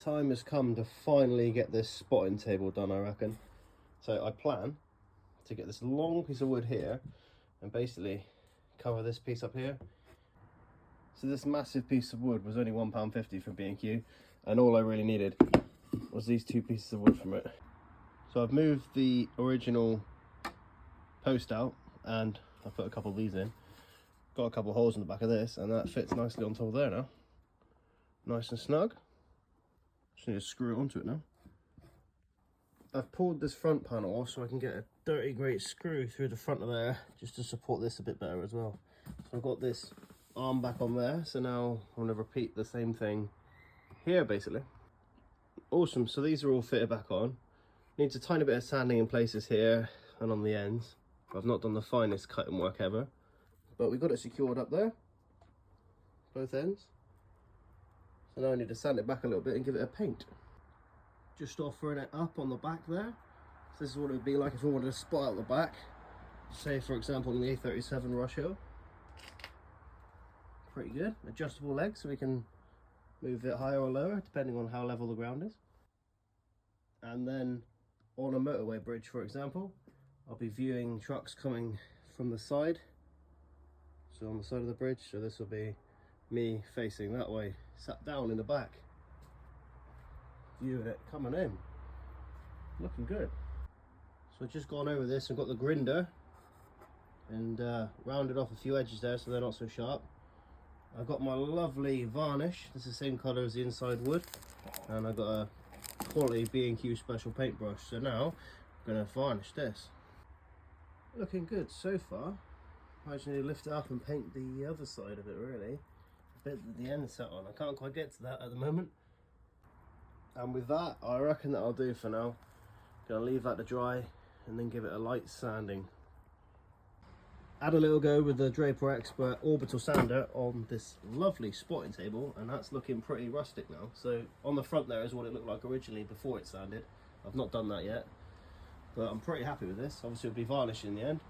Time has come to finally get this spotting table done, I reckon. So I plan to get this long piece of wood here and basically cover this piece up here. So this massive piece of wood was only £1.50 from B&Q, and all I really needed was these two pieces of wood from it. So I've moved the original post out and I put a couple of these in. Got a couple of holes in the back of this, and that fits nicely on top there now. Nice and snug. Just need to screw it onto it now. I've pulled this front panel off so I can get a dirty great screw through the front of there just to support this a bit better as well. So I've got this arm back on there, so now I'm going to repeat the same thing here basically. Awesome, so these are all fitted back on. Needs a tiny bit of sanding in places here and on the ends. I've not done the finest cutting work ever, but we got it secured up there, both ends. So now I need to sand it back a little bit and give it a paint. Just offering it up on the back there. So this is what it would be like if we wanted to spot out the back. Say for example in the A37 Rush Hill. Pretty good. Adjustable legs so we can move it higher or lower depending on how level the ground is. And then on a motorway bridge, for example, I'll be viewing trucks coming from the side. So on the side of the bridge, so this will be me facing that way, sat down in the back, viewing it coming in. Looking good. So I've just gone over this and got the grinder and rounded off a few edges there so they're not so sharp. I've got my lovely varnish. This is the same colour as the inside wood, and I've got a quality B&Q special paintbrush. So now I'm going to varnish this. Looking good so far. I just need to lift it up and paint the other side of it really. The bit that the end set on. I can't quite get to that at the moment. And with that, I reckon that I'll do for now. Gonna leave that to dry and then give it a light sanding. Add a little go with the Draper Expert orbital sander on this lovely spotting table, and that's looking pretty rustic now. So on the front there is what it looked like originally before it's sanded. I've not done that yet, but I'm pretty happy with this. Obviously it'll be varnished in the end,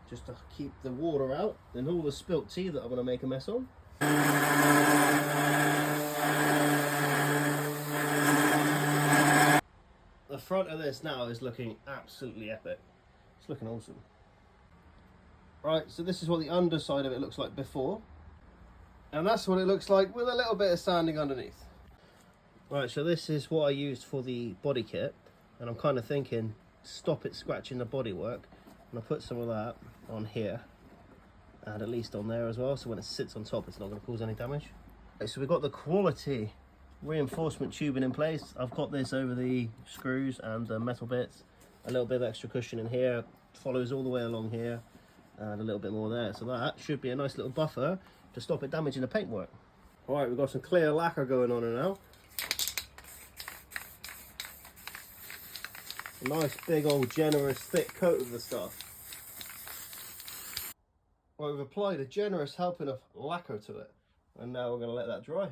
just to keep the water out and all the spilt tea that I'm going to make a mess on. The front of this now is looking absolutely epic. It's looking awesome. Right, so this is what the underside of it looks like before, and that's what it looks like with a little bit of sanding underneath. Right, so this is what I used for the body kit, and I'm kind of thinking stop it scratching the bodywork, and I'll put some of that on here and at least on there as well, so when it sits on top it's not going to cause any damage. Okay, so we've got the quality reinforcement tubing in place. I've got this over the screws and the metal bits, a little bit of extra cushion in here, follows all the way along here, and a little bit more there, so that should be a nice little buffer to stop it damaging the paintwork. Alright, we've got some clear lacquer going on now. A nice big old generous thick coat of the stuff. Right, we've applied a generous helping of lacquer to it, and now we're going to let that dry.